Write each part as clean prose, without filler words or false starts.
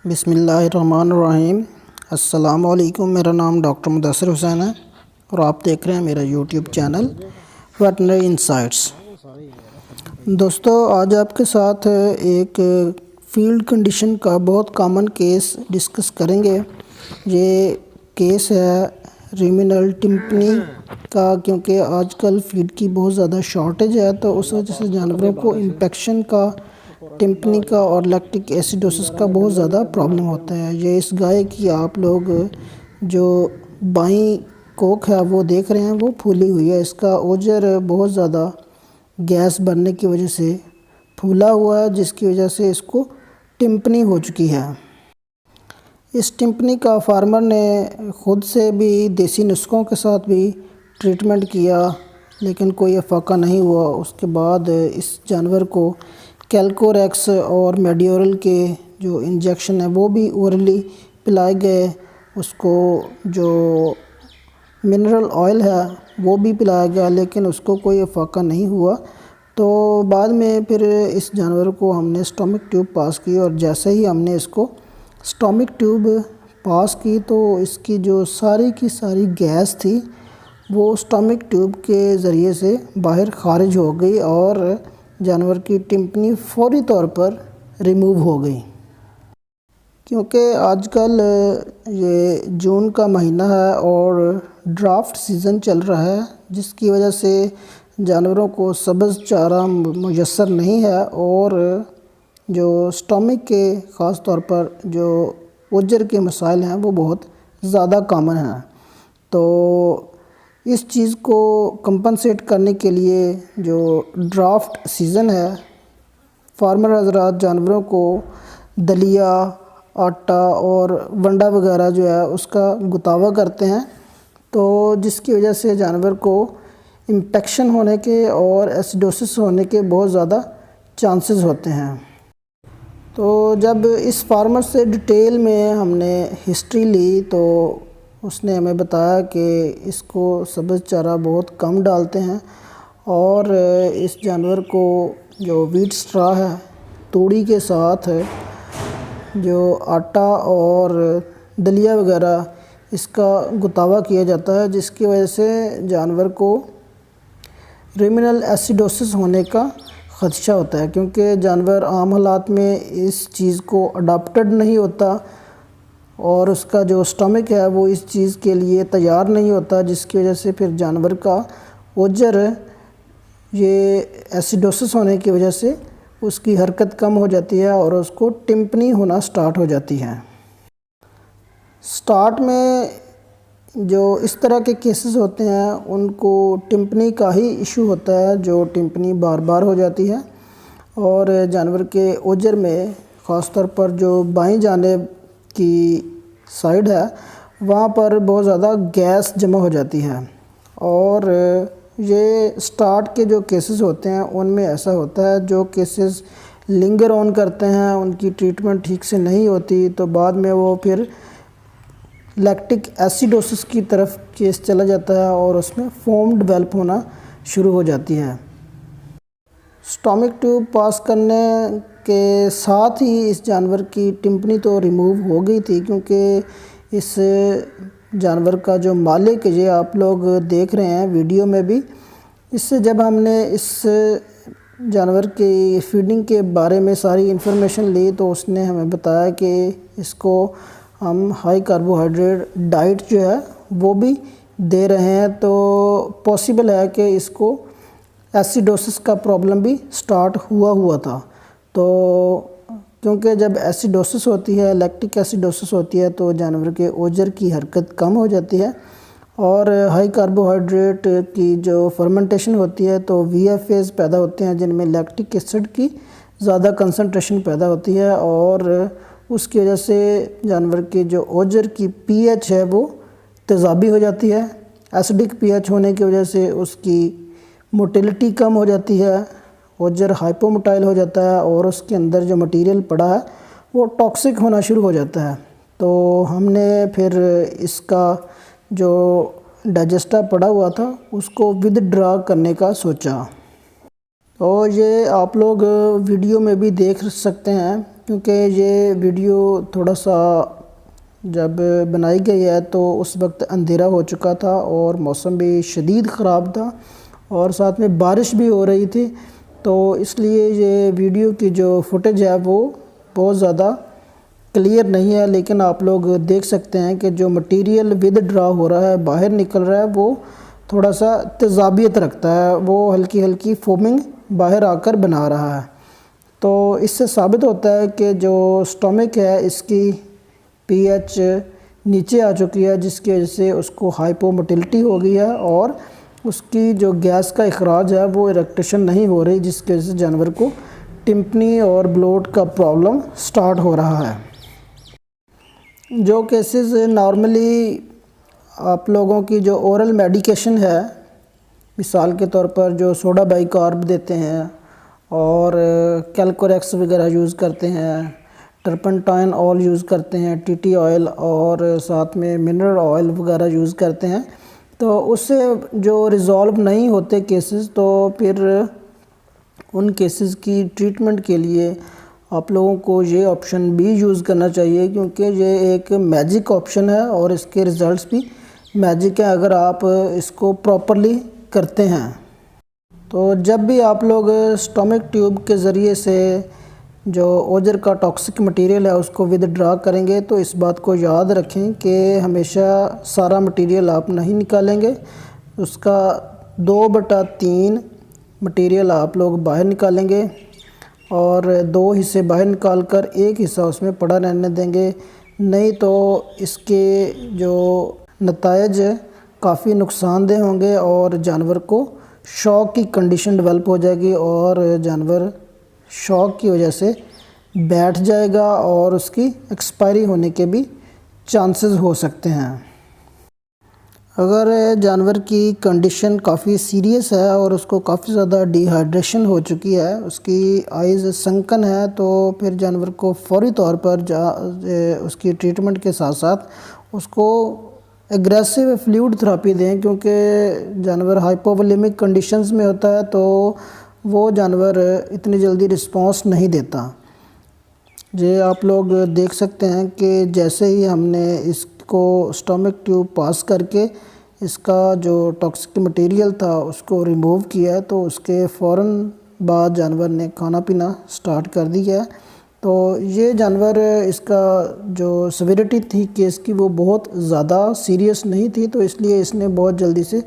बिस्मिल्लाहिर्रहमानिर्रहीम। अस्सलाम वालेकुम। मेरा नाम डॉक्टर मुदस्सिर हुसैन है और आप देख रहे हैं मेरा यूट्यूब चैनल वेटनरी इनसाइट्स। दोस्तों, आज आपके साथ एक फील्ड कंडीशन का बहुत कॉमन केस डिस्कस करेंगे। ये केस है रिमिनल टिम्पनी का, क्योंकि आजकल फीड की बहुत ज़्यादा शॉर्टेज है, तो उस वजह से जानवरों को इन्फेक्शन का, टिम्पनी का और लैक्टिक एसिडोसिस का बहुत ज़्यादा प्रॉब्लम होता है। ये इस गाय की आप लोग जो बाईं कोख है वो देख रहे हैं, वो फूली हुई है। इसका ओजर बहुत ज़्यादा गैस बनने की वजह से फूला हुआ है, जिसकी वजह से इसको टिम्पनी हो चुकी है। इस टिम्पनी का फार्मर ने ख़ुद से भी देसी नुस्ख़ों के साथ भी ट्रीटमेंट किया, लेकिन कोई अफाका नहीं हुआ। उसके बाद इस जानवर को कैल्कोरेक्स और मेडियोरल के जो इंजेक्शन है वो भी ओरली पिलाए गए। उसको जो मिनरल ऑयल है वो भी पिलाया गया, लेकिन उसको कोई अफाका नहीं हुआ। तो बाद में फिर इस जानवर को हमने स्टोमिक ट्यूब पास की, और जैसे ही हमने इसको स्टोमिक ट्यूब पास की तो इसकी जो सारी की सारी गैस थी वो स्टोमिक ट्यूब के ज़रिए से बाहर खारिज हो गई और जानवर की टिम्पनी फौरी तौर पर रिमूव हो गई। क्योंकि आजकल ये जून का महीना है और ड्राफ्ट सीज़न चल रहा है, जिसकी वजह से जानवरों को सब्ज़ चारा मुयस्सर नहीं है, और जो स्टोमिक के ख़ास तौर पर जो ओजर के मसाइल हैं वो बहुत ज़्यादा कॉमन हैं। तो इस चीज़ को कंपनसेट करने के लिए जो ड्राफ्ट सीज़न है, फार्मर हज़रात जानवरों को दलिया, आटा और वंडा वगैरह जो है उसका गुतावा करते हैं, तो जिसकी वजह से जानवर को इन्फेक्शन होने के और एसिडोसिस होने के बहुत ज़्यादा चांसेस होते हैं। तो जब इस फार्मर से डिटेल में हमने हिस्ट्री ली तो उसने हमें बताया कि इसको सब्ज़ चारा बहुत कम डालते हैं, और इस जानवर को जो व्हीट स्ट्रा है, तूड़ी के साथ जो आटा और दलिया वगैरह इसका गुतावा किया जाता है, जिसकी वजह से जानवर को रिमिनल एसिडोसिस होने का ख़दशा होता है। क्योंकि जानवर आम हालात में इस चीज़ को अडॉप्टेड नहीं होता और उसका जो स्टमक है वो इस चीज़ के लिए तैयार नहीं होता, जिसकी वजह से फिर जानवर का ओजर ये एसिडोसिस होने की वजह से उसकी हरकत कम हो जाती है और उसको टिम्पनी होना स्टार्ट हो जाती है। स्टार्ट में जो इस तरह के केसेस होते हैं उनको टिम्पनी का ही इशू होता है, जो टिम्पनी बार बार हो जाती है, और जानवर के ओजर में ख़ास तौर पर जो बाईं जानिब की साइड है वहाँ पर बहुत ज़्यादा गैस जमा हो जाती है। और ये स्टार्ट के जो केसेस होते हैं उनमें ऐसा होता है, जो केसेस लिंगर ऑन करते हैं, उनकी ट्रीटमेंट ठीक से नहीं होती, तो बाद में वो फिर लैक्टिक एसिडोसिस की तरफ केस चला जाता है और उसमें फोम डेवलप होना शुरू हो जाती है। स्टोमिक ट्यूब पास करने के साथ ही इस जानवर की टिम्पनी तो रिमूव हो गई थी, क्योंकि इस जानवर का जो मालिक, ये आप लोग देख रहे हैं वीडियो में भी, इससे जब हमने इस जानवर की फीडिंग के बारे में सारी इन्फॉर्मेशन ली तो उसने हमें बताया कि इसको हम हाई कार्बोहाइड्रेट डाइट जो है वो भी दे रहे हैं, तो पॉसिबल है कि इसको एसिडोसिस का प्रॉब्लम भी स्टार्ट हुआ था। तो क्योंकि जब एसिडोसिस होती है, लैक्टिक एसिडोसिस होती है, तो जानवर के ओजर की हरकत कम हो जाती है, और हाई कार्बोहाइड्रेट की जो फर्मेंटेशन होती है तो VFAs पैदा होते हैं, जिनमें लैक्टिक एसिड की ज़्यादा कंसंट्रेशन पैदा होती है, और उसकी वजह से जानवर के जो ओजर की pH है वो तेज़ाबी हो जाती है। एसिडिक pH होने की वजह से उसकी मोटिलिटी कम हो जाती है, ओजर हाइपोमोटाइल हो जाता है, और उसके अंदर जो मटेरियल पड़ा है वो टॉक्सिक होना शुरू हो जाता है। तो हमने फिर इसका जो डाइजेस्टा पड़ा हुआ था उसको विदड्रा करने का सोचा। और ये आप लोग वीडियो में भी देख सकते हैं क्योंकि ये वीडियो थोड़ा सा जब बनाई गई है तो उस वक्त अंधेरा हो चुका था और मौसम भी शदीद ख़राब था और साथ में बारिश भी हो रही थी, तो इसलिए ये वीडियो की जो फुटेज है वो बहुत ज़्यादा क्लियर नहीं है। लेकिन आप लोग देख सकते हैं कि जो मटेरियल विद ड्रा हो रहा है, बाहर निकल रहा है, वो थोड़ा सा तेज़ाबियत रखता है, वो हल्की हल्की फोमिंग बाहर आकर बना रहा है। तो इससे साबित होता है कि जो स्टमक है इसकी पीएच नीचे आ चुकी है, जिसकी वजह से उसको हाइपोमोटिलिटी हो गई है और उसकी जो गैस का इखराज है वो इरेक्टेशन नहीं हो रही, जिसकी वजह से जानवर को टिम्पनी और ब्लोट का प्रॉब्लम स्टार्ट हो रहा है। जो केसेस नॉर्मली आप लोगों की जो ओरल मेडिकेशन है, मिसाल के तौर पर जो सोडा बाइकार्ब देते हैं और कैल्कोरेक्स वगैरह यूज़ करते हैं, टर्पेंटाइन ऑयल यूज़ करते हैं, टीटी ऑयल और साथ में मिनरल ऑयल वगैरह यूज़ करते हैं, तो उससे जो रिज़ॉल्व नहीं होते केसेस, तो फिर उन केसेस की ट्रीटमेंट के लिए आप लोगों को ये ऑप्शन भी यूज़ करना चाहिए, क्योंकि ये एक मैजिक ऑप्शन है और इसके रिज़ल्ट्स भी मैजिक है अगर आप इसको प्रॉपरली करते हैं। तो जब भी आप लोग स्टमक ट्यूब के ज़रिए से जो ओजर का टॉक्सिक मटेरियल है उसको विदड्रा करेंगे, तो इस बात को याद रखें कि हमेशा सारा मटेरियल आप नहीं निकालेंगे, उसका 2/3 मटेरियल आप लोग बाहर निकालेंगे और 2 हिस्से बाहर निकाल कर 1 हिस्सा उसमें पड़ा रहने देंगे। नहीं तो इसके जो नतायज काफ़ी नुकसानदेह होंगे और जानवर को शॉक की कंडीशन डेवलप हो जाएगी और जानवर शॉक की वजह से बैठ जाएगा और उसकी एक्सपायरी होने के भी चांसेस हो सकते हैं। अगर जानवर की कंडीशन काफ़ी सीरियस है और उसको काफ़ी ज़्यादा डिहाइड्रेशन हो चुकी है, उसकी आइज़ संकन है, तो फिर जानवर को फौरी तौर पर उसकी ट्रीटमेंट के साथ साथ उसको एग्रेसिव फ्लूइड थेरेपी दें, क्योंकि जानवर हाइपोवोलेमिक कंडीशंस में होता है तो वो जानवर इतनी जल्दी रिस्पांस नहीं देता। ये आप लोग देख सकते हैं कि जैसे ही हमने इसको स्टमक ट्यूब पास करके इसका जो टॉक्सिक मटेरियल था उसको रिमूव किया, तो उसके फ़ौरन बाद जानवर ने खाना पीना स्टार्ट कर दिया है। तो ये जानवर, इसका जो सिविरिटी थी केस की वो बहुत ज़्यादा सीरियस नहीं थी, तो इसलिए इसने बहुत जल्दी से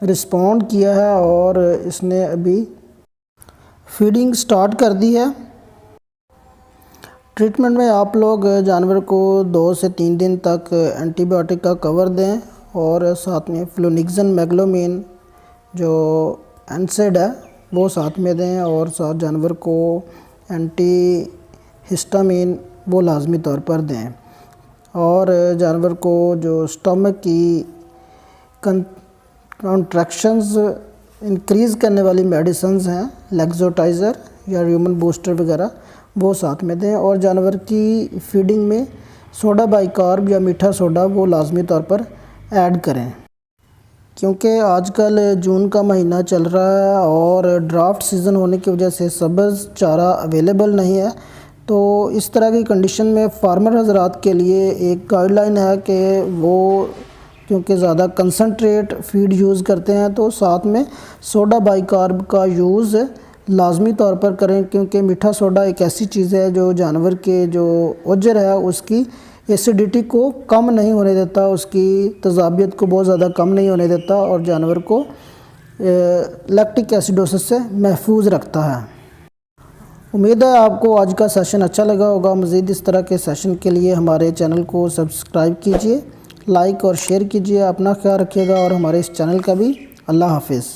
रिस्पॉन्ड किया है और इसने अभी फीडिंग स्टार्ट कर दी है। ट्रीटमेंट में आप लोग जानवर को 2 से 3 दिन तक एंटीबायोटिक का कवर दें और साथ में फ्लोनिक्सन मैग्लोमिन जो एनसेड है वो साथ में दें और साथ जानवर को एंटी हिस्टामिन वो लाजमी तौर पर दें। और जानवर को जो स्टमक की कॉन्ट्रैक्शंस इंक्रीज़ करने वाली मेडिसिन्स हैं, लेक्सोटाइज़र या ह्यूमन बूस्टर वगैरह, वो साथ में दें। और जानवर की फीडिंग में सोडा बाइकार्ब या मीठा सोडा वो लाजमी तौर पर ऐड करें, क्योंकि आजकल जून का महीना चल रहा है और ड्राफ्ट सीज़न होने की वजह से सब्ज़ चारा अवेलेबल नहीं है। तो इस तरह की कंडीशन में फार्मर हज़रात के लिए एक गाइडलाइन है कि वो क्योंकि ज़्यादा कंसनट्रेट फीड यूज़ करते हैं तो साथ में सोडा बाइकार्ब का यूज़ लाजमी तौर पर करें, क्योंकि मीठा सोडा एक ऐसी चीज़ है जो जानवर के जो ओजर है उसकी एसिडिटी को कम नहीं होने देता, उसकी तेज़ाबियत को बहुत ज़्यादा कम नहीं होने देता और जानवर को लैक्टिक एसिडोसिस से महफूज रखता है। उम्मीद है आपको आज का सेशन अच्छा लगा होगा। मज़ीद इस तरह के सेशन के लिए हमारे चैनल को सब्सक्राइब कीजिए, लाइक और शेयर कीजिए। अपना ख्याल रखिएगा और हमारे इस चैनल का भी। अल्लाह हाफिज़।